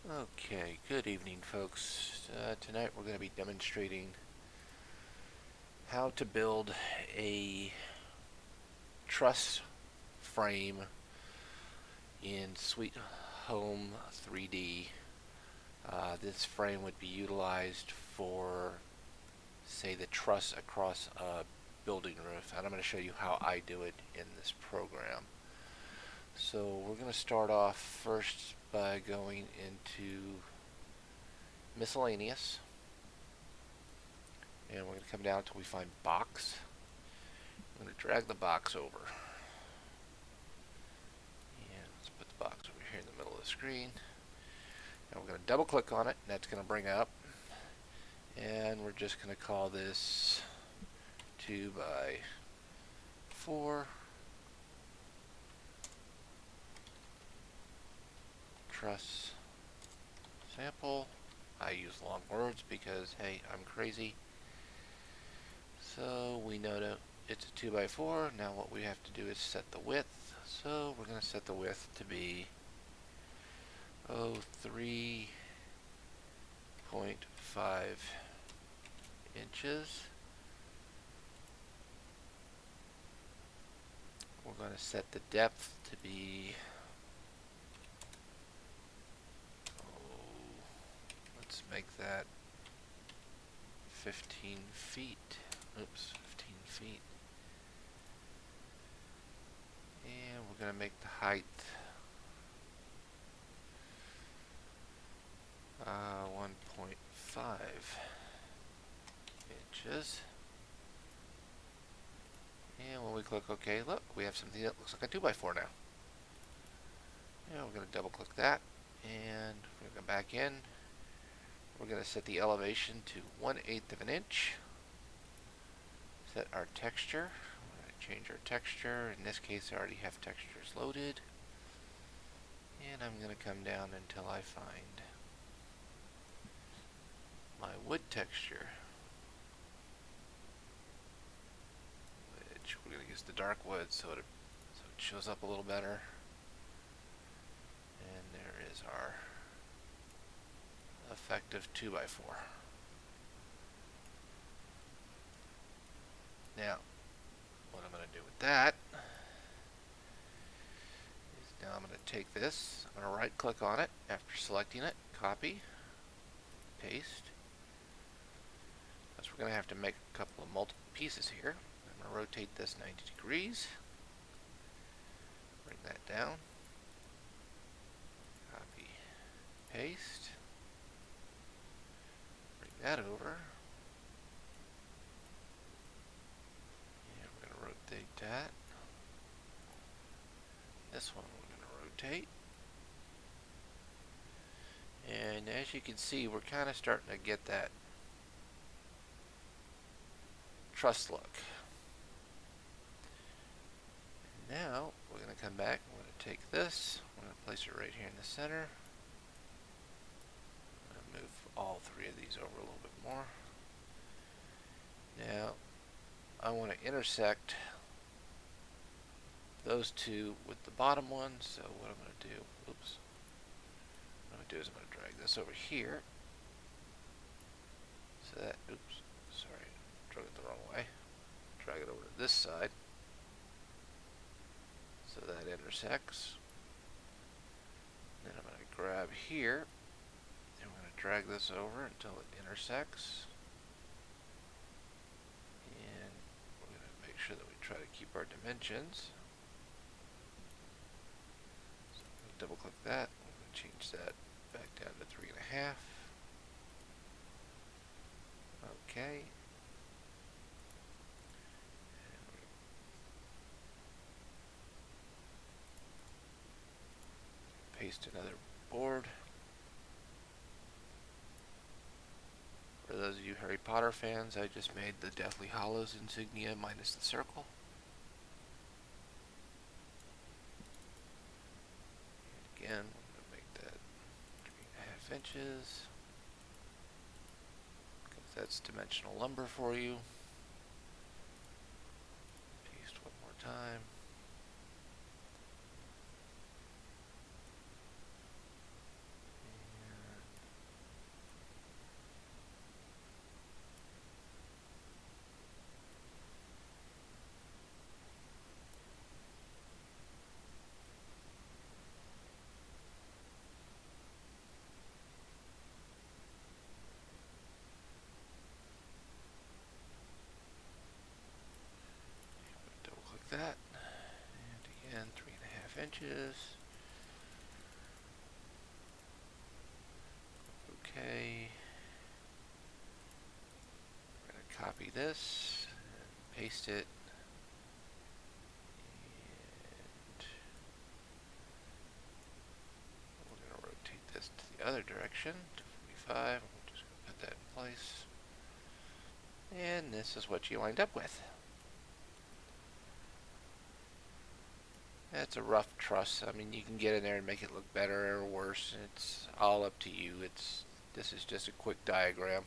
Okay, good evening, folks. Tonight we're going to be demonstrating how to build a truss frame in SweetHome 3D. This frame would be utilized for, say, the truss across a building roof, and I'm going to show you how I do it in this program. So we're going to start off first by going into miscellaneous, and we're going to come down until we find box. I'm going to drag the box over, and let's put the box over here in the middle of the screen. Now we're going to double click on it, and that's going to bring up, and we're just going to call this 2x4 truss sample. I use long words because, hey, I'm crazy. So we know that it's a 2x4. Now what we have to do is set the width. So we're going to set the width to be 3.5 inches. We're going to set the depth to be, let's make that 15 feet. Oops, 15 feet. And we're going to make the height 1.5 inches. And when we click OK, look, we have something that looks like a 2x4 now. And we're going to double click that, and we're going to go back in. We're going to set the elevation to 1/8 of an inch. Set our texture. We're going to change our texture. In this case, I already have textures loaded. And I'm going to come down until I find my wood texture, which we're going to use the dark wood so it shows up a little better. And there is our effective 2x4. Now, what I'm going to do with that is now I'm going to take this, I'm going to right click on it after selecting it, copy, paste. Because we're going to have to make a couple of multiple pieces here. I'm going to rotate this 90 degrees, bring that down, copy, paste, bring that over. Rotate that. This one we're going to rotate. And as you can see, we're kind of starting to get that truss look. And now we're going to come back. We're going to take this. We're going to place it right here in the center. I'm going to move all three of these over a little bit more. Now I want to intersect those two with the bottom one, so what I'm going to do, what I'm going to do is I'm going to drag this over here, so that, sorry, drag it the wrong way, drag it over to this side, so that intersects. Then I'm going to grab here, and I'm going to drag this over until it intersects. And we're going to make sure that we try to keep our dimensions. Double click that. I'm going to change that back down to 3.5. Okay. Paste another board. For those of you Harry Potter fans, I just made the Deathly Hallows insignia minus the circle. Again, I'm going to make that 3.5 inches, because that's dimensional lumber for you. Paste one more time. And images. Okay. We're going to copy this and paste it. And we're going to rotate this to the other direction, to 45. We're just going to put that in place. And this is what you wind up with. That's a rough truss. I mean, you can get in there and make it look better or worse. It's all up to you. This is just a quick diagram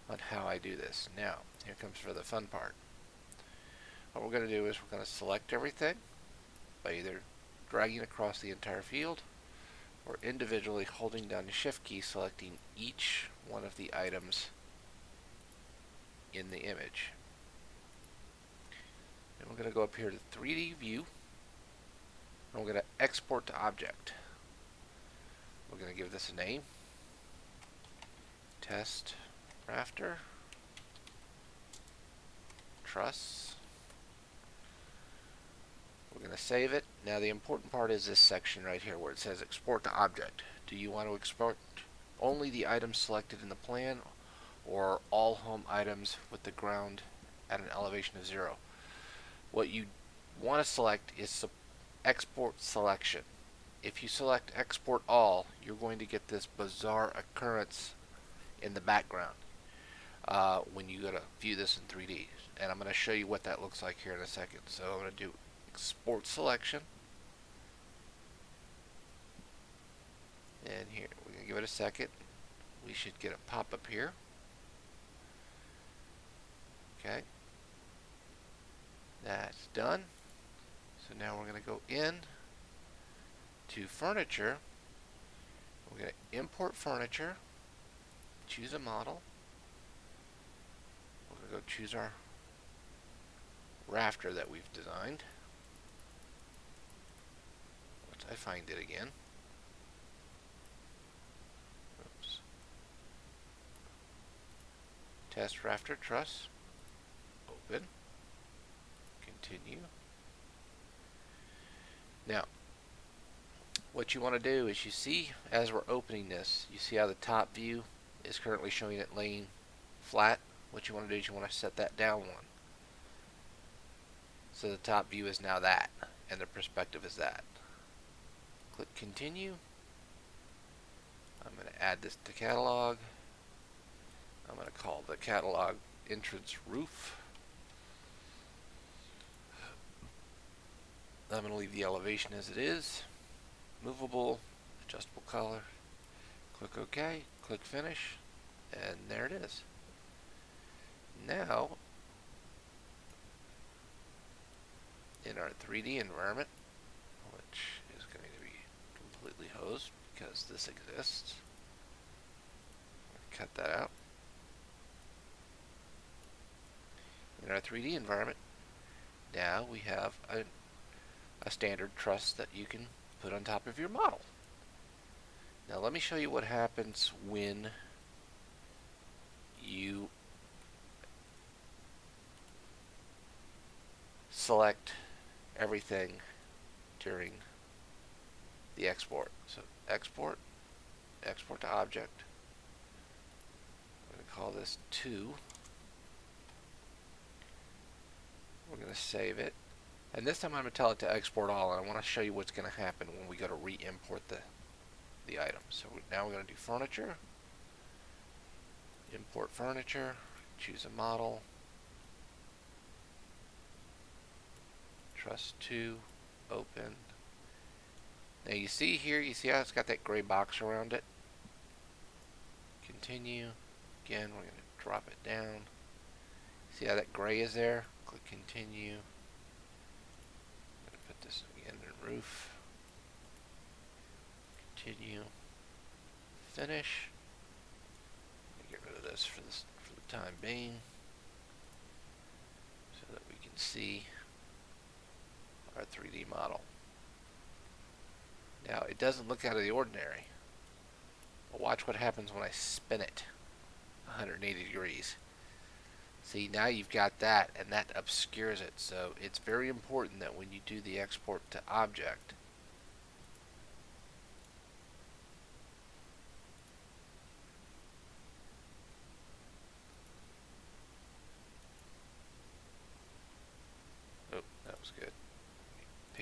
on how I do this. Now, here comes for the fun part. What we're going to do is we're going to select everything by either dragging across the entire field or individually holding down the Shift key, selecting each one of the items in the image. And we're going to go up here to 3D view. And we're going to export to object. We're going to give this a name. Test rafter truss. We're going to save it. Now the important part is this section right here where it says export to object. Do you want to export only the items selected in the plan or all home items with the ground at an elevation of 0? What you want to select is export selection. If you select export all, you're going to get this bizarre occurrence in the background when you go to view this in 3D. And I'm going to show you what that looks like here in a second. So I'm going to do export selection. And here, we're going to give it a second. We should get a pop-up here. Okay. That's done. So now we're going to go in to furniture. We're going to import furniture, choose a model. We're going to go choose our rafter that we've designed. Once I find it again. Oops. Test rafter truss. Open. Continue. Now, what you want to do is you see as we're opening this, you see how the top view is currently showing it laying flat. What you want to do is you want to set that down one. So the top view is now that, and the perspective is that. Click continue. I'm going to add this to catalog. I'm going to call the catalog entrance roof. I'm going to leave the elevation as it is. Movable, adjustable color. Click OK, click finish, and there it is. Now, in our 3D environment, which is going to be completely hosed because this exists, cut that out. In our 3D environment, now we have a standard truss that you can put on top of your model. Now let me show you what happens when you select everything during the export. So export, export to object. I'm going to call this 2. We're going to save it. And this time I'm going to tell it to export all, and I want to show you what's going to happen when we go to re-import the item. So now we're going to do furniture, import furniture, choose a model, truss 2, open. Now you see here, you see how it's got that gray box around it? Continue. Again, we're going to drop it down. See how that gray is there? Click continue. This again in roof. Continue. Finish. Get rid of this for the time being, so that we can see our 3D model. Now it doesn't look out of the ordinary, but watch what happens when I spin it 180 degrees. See, now you've got that, and that obscures it. So it's very important that when you do the export to object,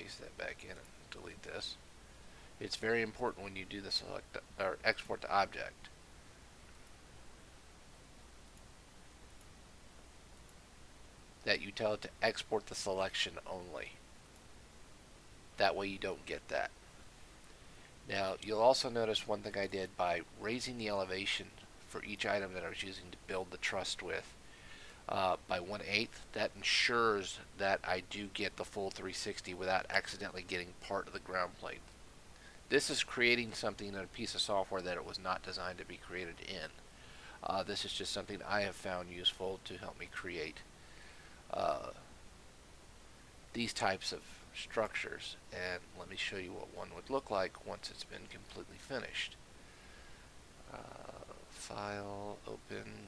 paste that back in and delete this. It's very important when you do the select or export to object that you tell it to export the selection only. That way you don't get that. Now you'll also notice one thing I did by raising the elevation for each item that I was using to build the truss with by 1/8. That ensures that I do get the full 360 without accidentally getting part of the ground plane. This is creating something in a piece of software that it was not designed to be created in. This is just something I have found useful to help me create these types of structures. And let me show you what one would look like once it's been completely finished. File, open.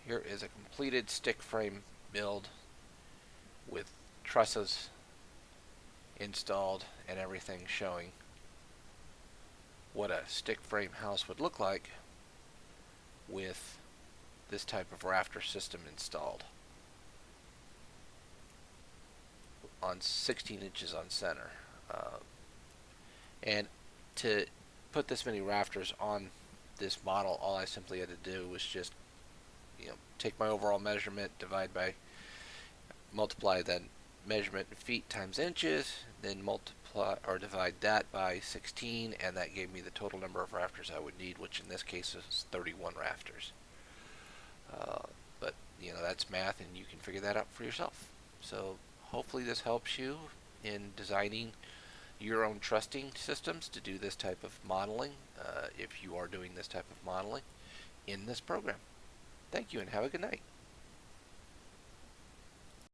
Here is a completed stick frame build with trusses installed and everything, showing what a stick frame house would look like with this type of rafter system installed on 16 inches on center. And to put this many rafters on this model, all I simply had to do was just take my overall measurement, multiply that measurement in feet times inches, then multiply or divide that by 16, and that gave me the total number of rafters I would need, which in this case is 31 rafters. But that's math, and you can figure that out for yourself. So hopefully this helps you in designing your own trussing systems to do this type of modeling, if you are doing this type of modeling in this program. Thank you and have a good night.